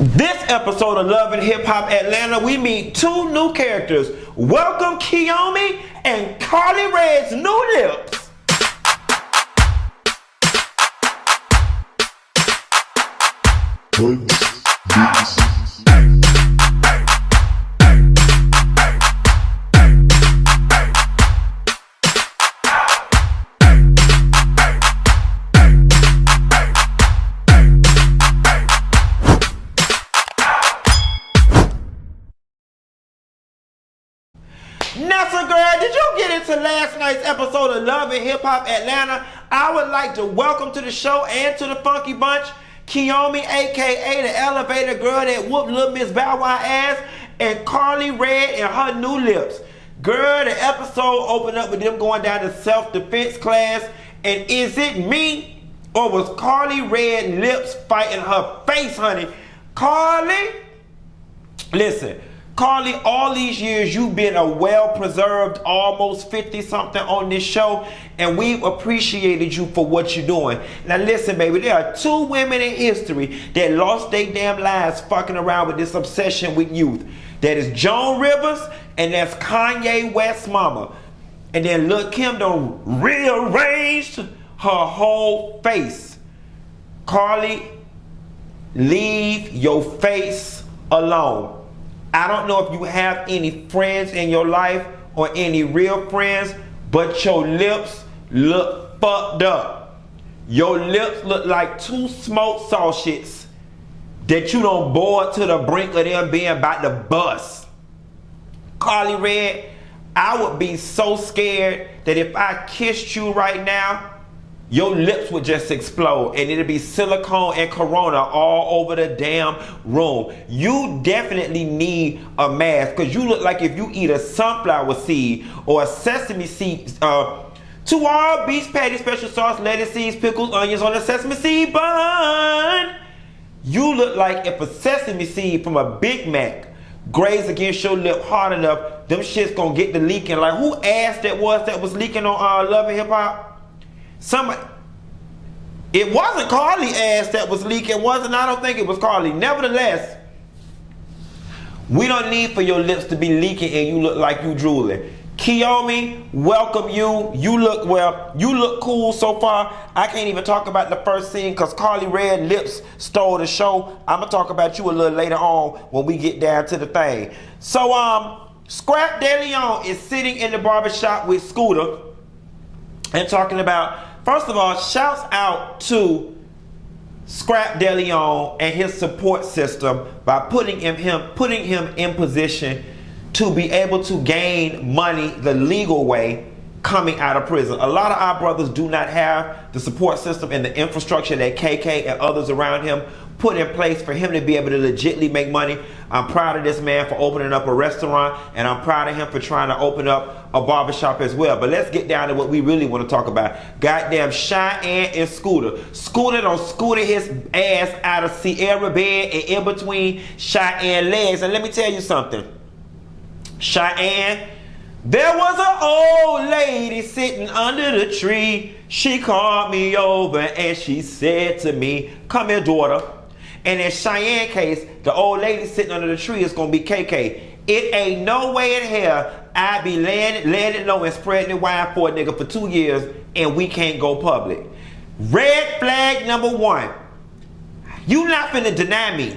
This episode of Love and Hip Hop Atlanta, we meet two new characters. Welcome Kiyomi and Karli Red's new lips. Nessa girl, did you get into last night's episode of Love and Hip Hop Atlanta? I would like to welcome to the show and to the Funky Bunch, Kiyomi, aka the elevator girl that whooped Little Miss Bow Wow ass, and Karli Red and her new lips. Girl, the episode opened up with them going down to self-defense class, and is it me or was Karli Red lips fighting her face, honey? Karli, listen. Karli, all these years you've been a well-preserved, almost 50-something on this show, and we've appreciated you for what you're doing. Now listen, baby, there are two women in history that lost their damn lives fucking around with this obsession with youth. That is Joan Rivers, and that's Kanye West's mama. And then Lil' Kim done rearranged her whole face. Karli, leave your face alone. I don't know if you have any friends in your life or any real friends, but your lips look fucked up. Your lips look like two smoked sausage that you done boiled to the brink of them being about to bust. Karli Red, I would be so scared that if I kissed you right now, your lips would just explode and it'd be silicone and corona all over the damn room. You definitely need a mask because you look like if you eat a sunflower seed or a sesame seed, 2 all beef patty, special sauce, lettuce seeds, pickles, onions on a sesame seed bun. You look like if a sesame seed from a Big Mac grazed against your lip hard enough, them shit's gonna get to leaking. Like who ass that was leaking on Love and Hip Hop? Somebody, it wasn't Karli ass that was leaking, wasn't? I don't think it was Karli. Nevertheless, we don't need for your lips to be leaking and you look like you drooling. Kiyomi, welcome you. You look well. You look cool so far. I can't even talk about the first scene because Karli Red lips stole the show. I'm gonna talk about you a little later on when we get down to the thing. So Scrapp De Leon is sitting in the barbershop with Scooter and talking about, first of all, shouts out to Scrapp De Leon and his support system by putting him in position to be able to gain money the legal way coming out of prison. A lot of our brothers do not have the support system and the infrastructure that KK and others around him put in place for him to be able to legitimately make money. I'm proud of this man for opening up a restaurant, and I'm proud of him for trying to open up a barbershop as well. But let's get down to what we really want to talk about. Goddamn Cheyenne and Scooter. Scooter done scooted his ass out of Sierra bed and in between Cheyenne legs. And let me tell you something. Cheyenne, there was an old lady sitting under the tree. She called me over and she said to me, come here, daughter. And in Cheyenne's case, the old lady sitting under the tree is going to be KK. It ain't no way in hell I be laying it low and spreading it wide for a nigga for 2 years and we can't go public. Red flag number 1. You not finna deny me.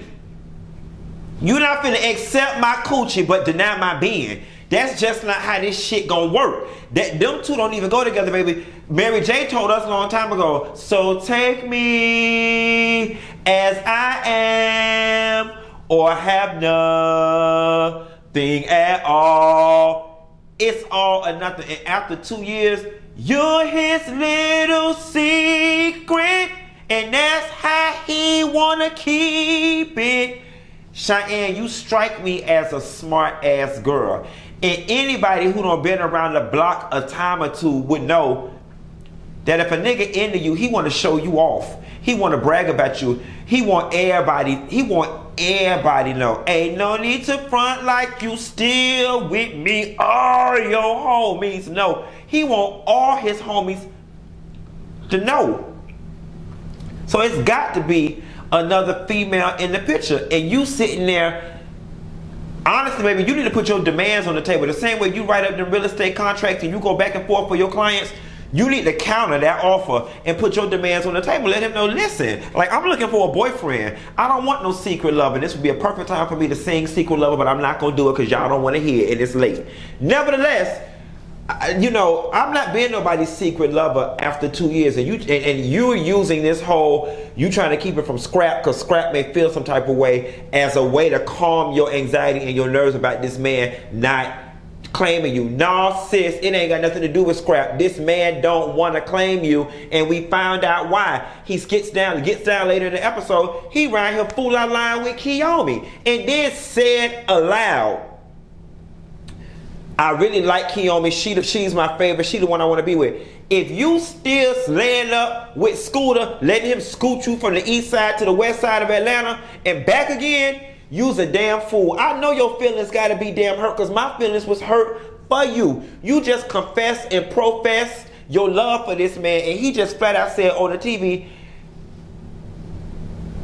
You not finna accept my coochie but deny my being. That's just not how this shit gonna work. Them two don't even go together, baby. Mary J told us a long time ago, so take me as I am or have nothing at all. It's all or nothing. And after 2 years, you're his little secret, and that's how he wanna keep it. Cheyenne, you strike me as a smart ass girl. And anybody who done been around the block a time or two would know that if a nigga into you, he want to show you off. He want to brag about you. He want everybody to know. Ain't no need to front like you still with me. All your homies know. He want all his homies to know. So it's got to be another female in the picture. And you sitting there, honestly, baby, you need to put your demands on the table. The same way you write up the real estate contracts and you go back and forth for your clients, you need to counter that offer and put your demands on the table. Let him know, listen, like, I'm looking for a boyfriend. I don't want no secret lover. This would be a perfect time for me to sing Secret Lover, but I'm not going to do it because y'all don't want to hear it and it's late. Nevertheless, you know, I'm not being nobody's secret lover after 2 years, and you're using this whole, you trying to keep it from Scrapp because Scrapp may feel some type of way as a way to calm your anxiety and your nerves about this man not claiming you. Nah, sis, it ain't got nothing to do with Scrapp. This man don't want to claim you, and we found out why. He gets down later in the episode. He ran here fool out line with Kiyomi, and then said aloud, I really like Kiyomi. She's my favorite. She the one I want to be with. If you still laying up with Scooter, letting him scoot you from the east side to the west side of Atlanta and back again, you's a damn fool. I know your feelings got to be damn hurt because my feelings was hurt for you. You just confessed and professed your love for this man, and he just flat out said on the TV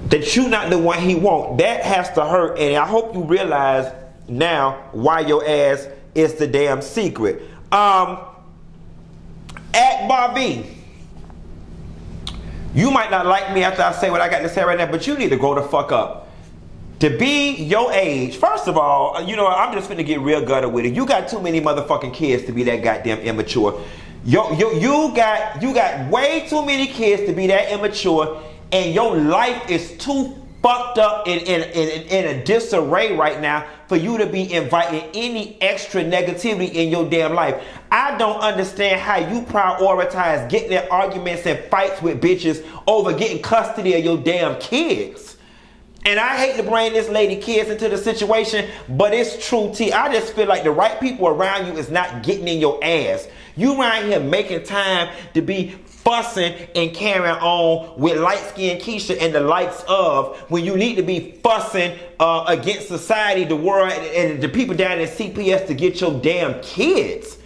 that you not the one he want. That has to hurt, and I hope you realize now why your ass is the damn secret. Akbar V, you might not like me after I say what I got to say right now, but you need to grow the fuck up. To be your age, first of all, you know, I'm just finna get real gutter with it. You got too many motherfucking kids to be that goddamn immature. You got way too many kids to be that immature, and your life is too fucked up in a disarray right now for you to be inviting any extra negativity in your damn life. I don't understand how you prioritize getting in arguments and fights with bitches over getting custody of your damn kids. And I hate to bring this lady kids into the situation, but it's true, T. I just feel like the right people around you is not getting in your ass. You around here making time to be fussing and carrying on with LightSkinKeisha and the likes of, when you need to be fussing against society, the world, and the people down in CPS to get your damn kids.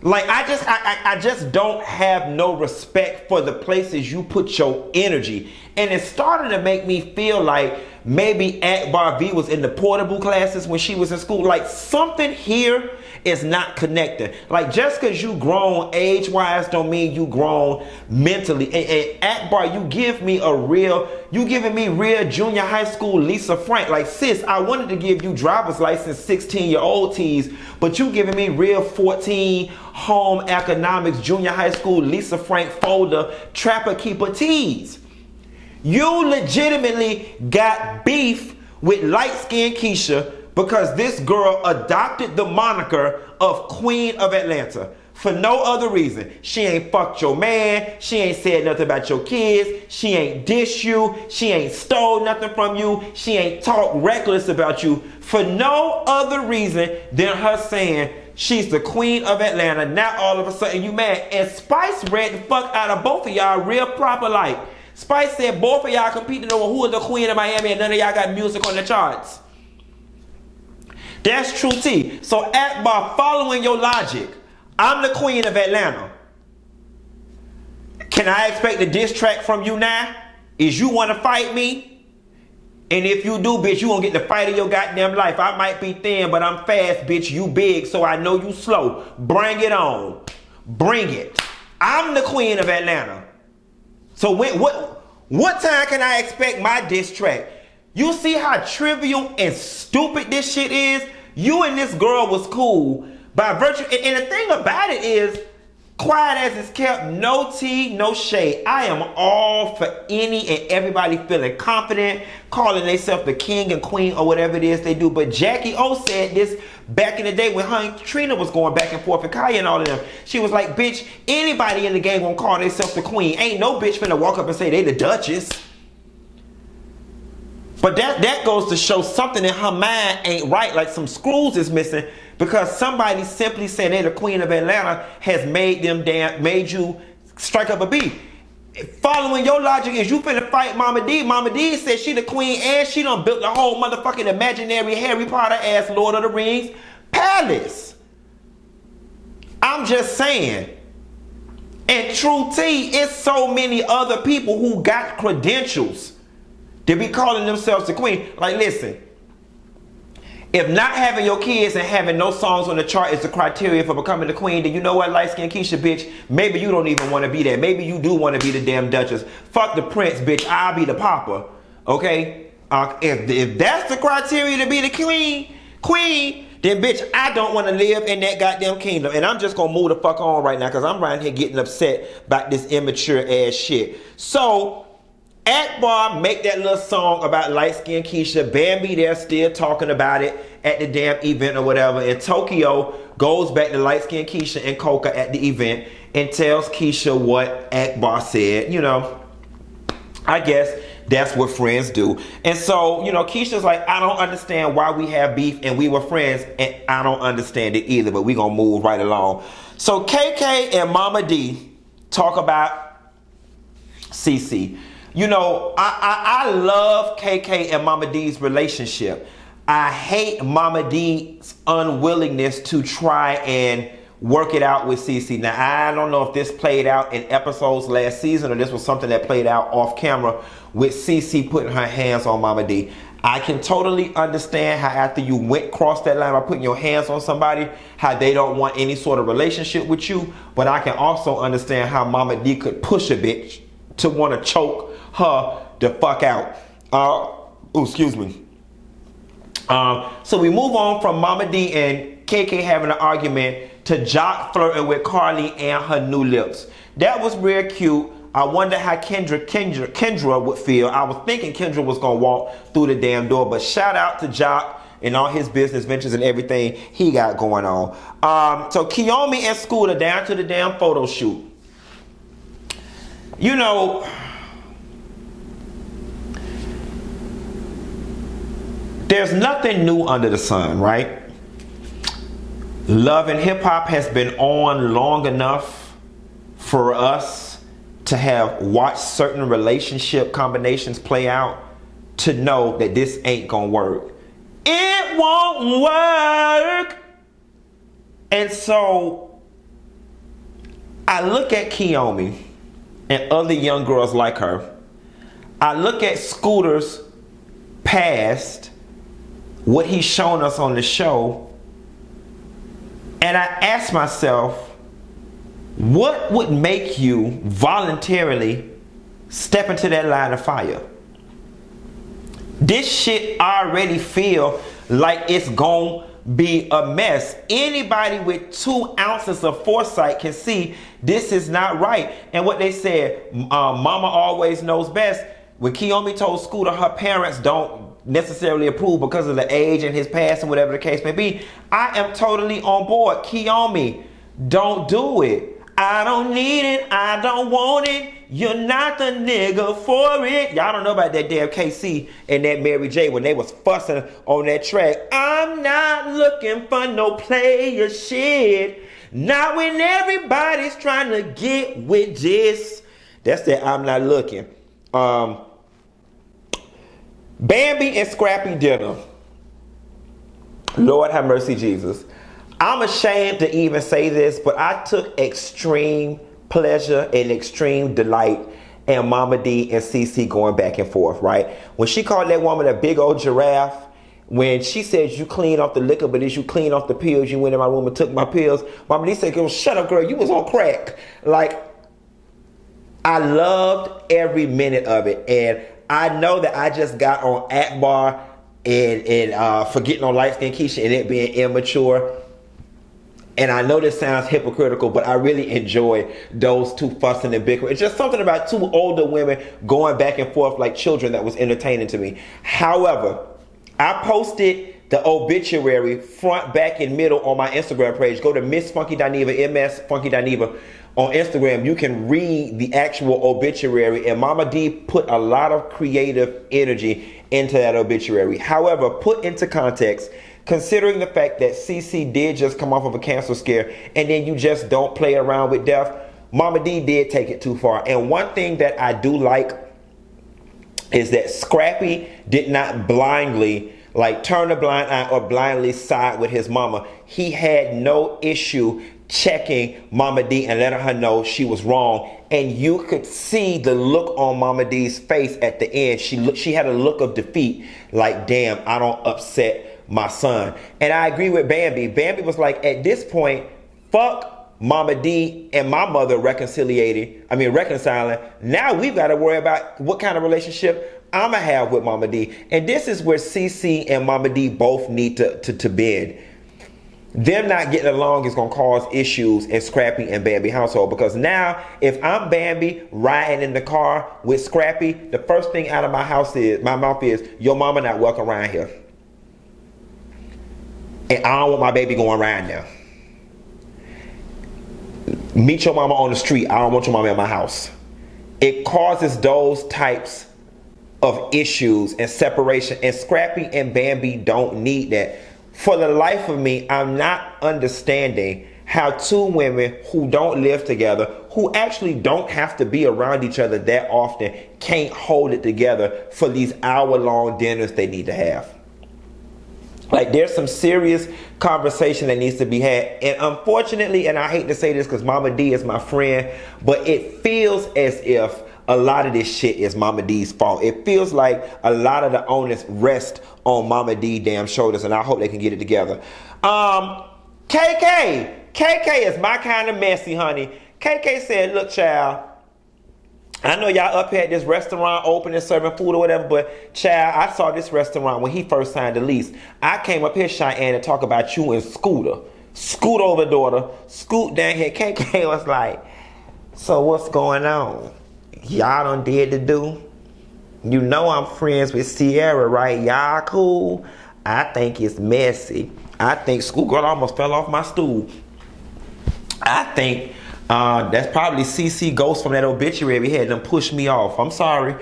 Like, I just don't have no respect for the places you put your energy. And it's starting to make me feel like maybe Akbar V was in the portable classes when she was in school. Like, something here is not connected. Like, just because you grown age-wise don't mean you grown mentally. And Akbar, you giving me real junior high school Lisa Frank. Like, sis, I wanted to give you driver's license 16-year-old tees, but you giving me real 14 home economics junior high school Lisa Frank folder trapper keeper tees. You legitimately got beef with LightSkinKeisha because this girl adopted the moniker of Queen of Atlanta for no other reason. She ain't fucked your man. She ain't said nothing about your kids. She ain't dissed you. She ain't stole nothing from you. She ain't talked reckless about you for no other reason than her saying she's the Queen of Atlanta. Now all of a sudden you mad. And Spice read the fuck out of both of y'all real proper like. Spice said both of y'all competing over who is the Queen of Miami and none of y'all got music on the charts. That's true, T. So Akbar, following your logic, I'm the Queen of Atlanta. Can I expect a diss track from you now? Is you want to fight me? And if you do, bitch, you gonna get the fight of your goddamn life. I might be thin, but I'm fast, bitch. You big, so I know you slow. Bring it on. Bring it. I'm the Queen of Atlanta. So what time can I expect my diss track? You see how trivial and stupid this shit is? You and this girl was cool by virtue, and the thing about it is, quiet as it's kept, no tea, no shade. I am all for any and everybody feeling confident, calling themselves the king and queen or whatever it is they do. But Jackie O said this back in the day when her and Trina was going back and forth with Kaya and all of them. She was like, bitch, anybody in the game won't call themselves the queen. Ain't no bitch finna walk up and say they the Duchess. But that goes to show something in her mind ain't right, like some screws is missing, because somebody simply saying they're the Queen of Atlanta has made you strike up a beat. Following your logic is you finna fight Mama D. Mama D said she the queen and she done built the whole motherfucking imaginary Harry Potter ass Lord of the Rings palace. I'm just saying. And true T, it's so many other people who got credentials to be calling themselves the queen. Like, listen, if not having your kids and having no songs on the chart is the criteria for becoming the queen, then you know what, LightSkinKeisha, bitch, maybe you don't even want to be that. Maybe you do want to be the damn duchess. Fuck the prince, bitch. I'll be the papa. Okay? If that's the criteria to be the queen, then bitch, I don't want to live in that goddamn kingdom. And I'm just going to move the fuck on right now because I'm right here getting upset about this immature ass shit. So, Akbar make that little song about LightSkinKeisha. Bambi, they're still talking about it at the damn event or whatever. And Tokyo goes back to LightSkinKeisha and Coca at the event and tells Keisha what Akbar said. You know, I guess that's what friends do. And so, you know, Keisha's like, I don't understand why we have beef and we were friends, and I don't understand it either, but we gonna move right along. So KK and Mama D talk about Cece. You know, I love KK and Mama D's relationship. I hate Mama D's unwillingness to try and work it out with Cece. Now, I don't know if this played out in episodes last season or this was something that played out off camera with Cece putting her hands on Mama D. I can totally understand how after you went across that line by putting your hands on somebody, how they don't want any sort of relationship with you. But I can also understand how Mama D could push a bitch to want to choke her the fuck out. Excuse me. So we move on from Mama D and KK having an argument to Jock flirting with Karli and her new lips. That was real cute. I wonder how Kendra would feel. I was thinking Kendra was gonna walk through the damn door, but shout out to Jock and all his business ventures and everything he got going on. So Kiyomi and Scooter down to the damn photo shoot. You know, there's nothing new under the sun, right? Love and Hip Hop has been on long enough for us to have watched certain relationship combinations play out to know that this ain't gonna work. It won't work. And so I look at Kiyomi and other young girls like her. I look at Scooter's past, what he's shown us on the show, and I ask myself, what would make you voluntarily step into that line of fire? This shit already feel like it's gonna be a mess. Anybody with 2 ounces of foresight can see this is not right. And what they said, mama always knows best. When Kiyomi told Scooter her parents don't necessarily approve because of the age and his past and whatever the case may be, I am totally on board. Kiyomi, don't do it. I don't need it. I don't want it. You're not the nigga for it. Y'all don't know about that damn KC and that Mary J when they was fussing on that track. I'm not looking for no player shit. Not when everybody's trying to get with this. That's that I'm not looking. Bambi and Scrappy dinner. Lord have mercy, Jesus. I'm ashamed to even say this, but I took extreme pleasure and extreme delight in Mama D and Cece going back and forth, right? When she called that woman a big old giraffe, when she said you clean off the liquor, but as you clean off the pills, you went in my room and took my pills. Mama D said, girl, shut up, girl, you was on crack. Like, I loved every minute of it. And I know that I just got on Akbar and forgetting on LightSkinKeisha and it being immature. And I know this sounds hypocritical, but I really enjoy those two fussing and bickering. It's just something about 2 older women going back and forth like children that was entertaining to me. However, I posted the obituary front, back, and middle on my Instagram page. Go to Miss Funky Dineva, MS Funky Dineva on Instagram. You can read the actual obituary, and Mama D put a lot of creative energy into that obituary. However, put into context, considering the fact that Cece did just come off of a cancer scare and then you just don't play around with death, Mama D did take it too far. And one thing that I do like is that Scrappy did not blindly turn a blind eye or blindly side with his mama. He had no issue checking Mama D and letting her know she was wrong. And you could see the look on Mama D's face at the end. She had a look of defeat, like, damn, I don't upset my son. And I agree with Bambi. Bambi was like, at this point, fuck Mama D and my mother reconciling. Now we've got to worry about what kind of relationship I'ma have with Mama D. And this is where Cece and Mama D both need to bend. Them not getting along is going to cause issues in Scrappy and Bambi household, because now if I'm Bambi riding in the car with Scrappy, the first thing out of my mouth is, your mama not welcome around here. And I don't want my baby going around there. Meet your mama on the street. I don't want your mama in my house. It causes those types of issues and separation, and Scrappy and Bambi don't need that. For the life of me, I'm not understanding how two women who don't live together, who actually don't have to be around each other that often, can't hold it together for these hour-long dinners they need to have. Like, there's some serious conversation that needs to be had. And unfortunately, and I hate to say this because Mama D is my friend, but it feels as if a lot of this shit is Mama D's fault. It feels like a lot of the onus rests on Mama D damn shoulders, and I hope they can get it together. KK is my kind of messy, honey. KK said, look, child, I know y'all up here at this restaurant open and serving food or whatever, but child, I saw this restaurant when he first signed the lease. I came up here, Cheyenne, to talk about you and Scooter. Scoot over, daughter. Scoot down here. KK was like, so what's going on? Y'all done did the do? You know I'm friends with Sierra, right? Y'all cool? I think it's messy. I think schoolgirl almost fell off my stool. I think that's probably CC Ghost from that obituary we had them push me off. I'm sorry.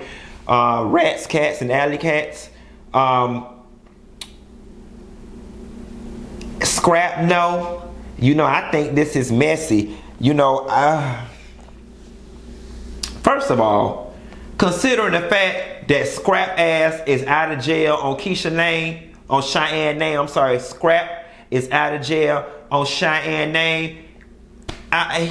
Rats, cats, and alley cats. Scrap, no. You know, I think this is messy. You know, first of all, considering the fact that Scrap ass is out of jail on Keisha name, on Cheyenne name, I'm sorry, Scrap is out of jail on Cheyenne name.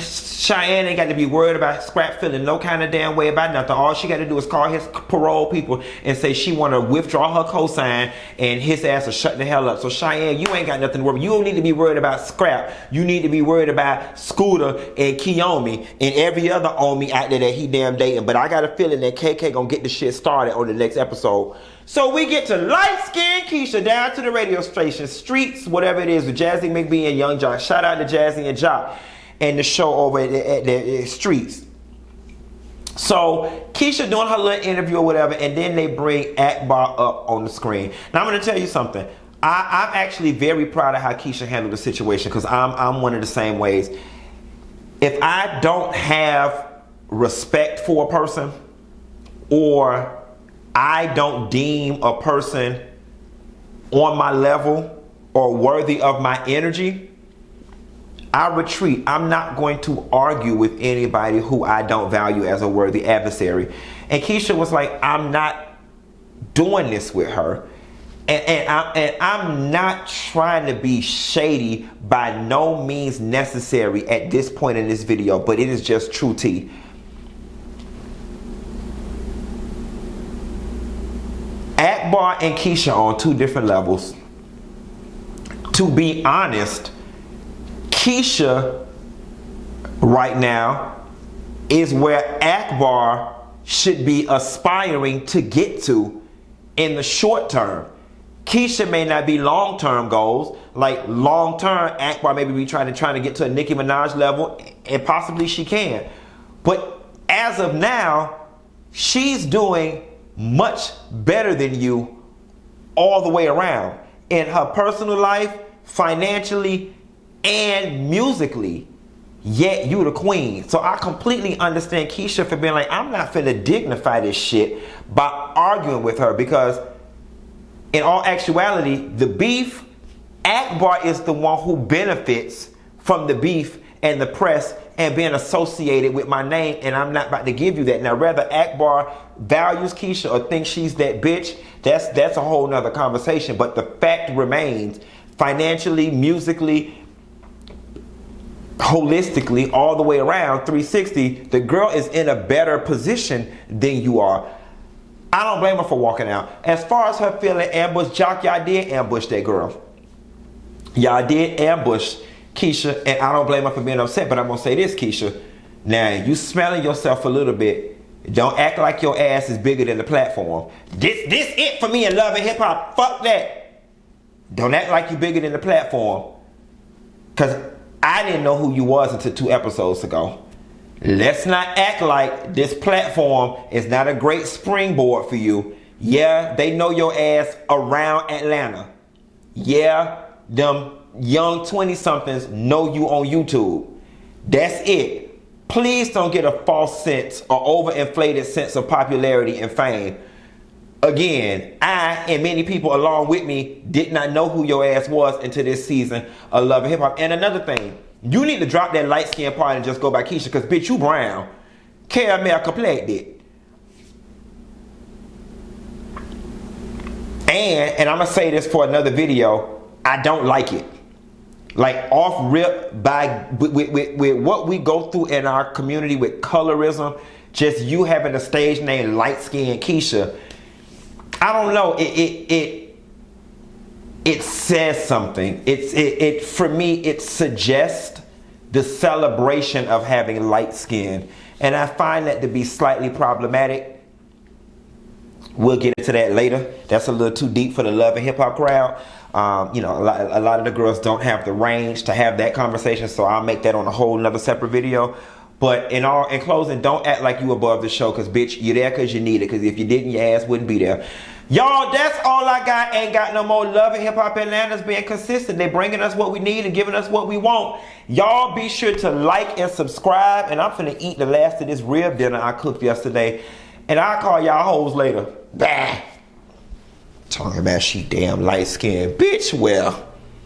Cheyenne ain't got to be worried about Scrap feeling no kind of damn way about nothing. All she got to do is call his parole people and say she want to withdraw her cosign, and his ass will shut the hell up. So Cheyenne, you ain't got nothing to worry. You don't need to be worried about Scrap. You need to be worried about Scooter and Kiyomi and every other Omi out there that he damn dating. But I got a feeling that KK gonna get the shit started on the next episode. So we get to LightSkinKeisha down to the radio station, Streets, whatever it is, with Jazzy McBee and Young Jock. Shout out to Jazzy and Jock and the show over at the Streets. So Keisha doing her little interview or whatever, and then they bring Akbar up on the screen. Now I'm going to tell you something. I'm actually very proud of how Keisha handled the situation, because I'm one of the same ways. If I don't have respect for a person, or I don't deem a person on my level or worthy of my energy, I retreat. I'm not going to argue with anybody who I don't value as a worthy adversary. And Keisha was like, I'm not doing this with her. And I'm not trying to be shady by no means necessary at this point in this video, but it is just true tea. Akbar and Keisha are on two different levels. To be honest, Keisha right now is where Akbar should be aspiring to get to in the short term. Keisha may not be long-term goals. Like long-term, Akbar maybe be trying to get to a Nicki Minaj level, and possibly she can. But as of now, she's doing much better than you all the way around. In her personal life, financially, and musically, yet you the queen. So I completely understand Keisha for being like, I'm not finna dignify this shit by arguing with her, because in all actuality, the beef, Akbar is the one who benefits from the beef and the press and being associated with my name, and I'm not about to give you that. Now, whether Akbar values Keisha or thinks she's that bitch, that's a whole nother conversation. But the fact remains, financially, musically, holistically, all the way around, 360, the girl is in a better position than you are. I don't blame her for walking out. As far as her feeling ambushed, Jock, y'all did ambush that girl. Y'all did ambush Keisha, and I don't blame her for being upset, but I'm gonna say this, Keisha. Now, you smelling yourself a little bit. Don't act like your ass is bigger than the platform. This it for me in love and hip hop. Fuck that. Don't act like you bigger than the platform. Cause I didn't know who you was until 2 episodes ago. Let's not act like this platform is not a great springboard for you. Yeah, they know your ass around Atlanta. Yeah, them young 20-somethings know you on YouTube. That's it. Please don't get a false sense or overinflated sense of popularity and fame. Again, I and many people along with me did not know who your ass was until this season of Love and Hip Hop. And another thing, you need to drop that light skin part and just go by Keisha, because bitch, you brown. Caramel complected. And I'm gonna say this for another video, I don't like it. Like off rip with what we go through in our community with colorism, just you having a stage name LightSkinKeisha. I don't know. It says something. It for me it suggests the celebration of having light skin, and I find that to be slightly problematic. We'll get into that later. That's a little too deep for the Love and Hip Hop crowd. You know, a lot of the girls don't have the range to have that conversation, so I'll make that on a whole nother separate video. But in closing, don't act like you above the show, because bitch, you're there because you need it, because if you didn't, your ass wouldn't be there. Y'all, that's all I got. Ain't got no more. Love and Hip Hop Atlanta's being consistent. They're bringing us what we need and giving us what we want. Y'all be sure to like and subscribe, and I'm finna eat the last of this rib dinner I cooked yesterday, and I'll call y'all hoes later. Bah. Talking about she damn light skinned. Bitch, well.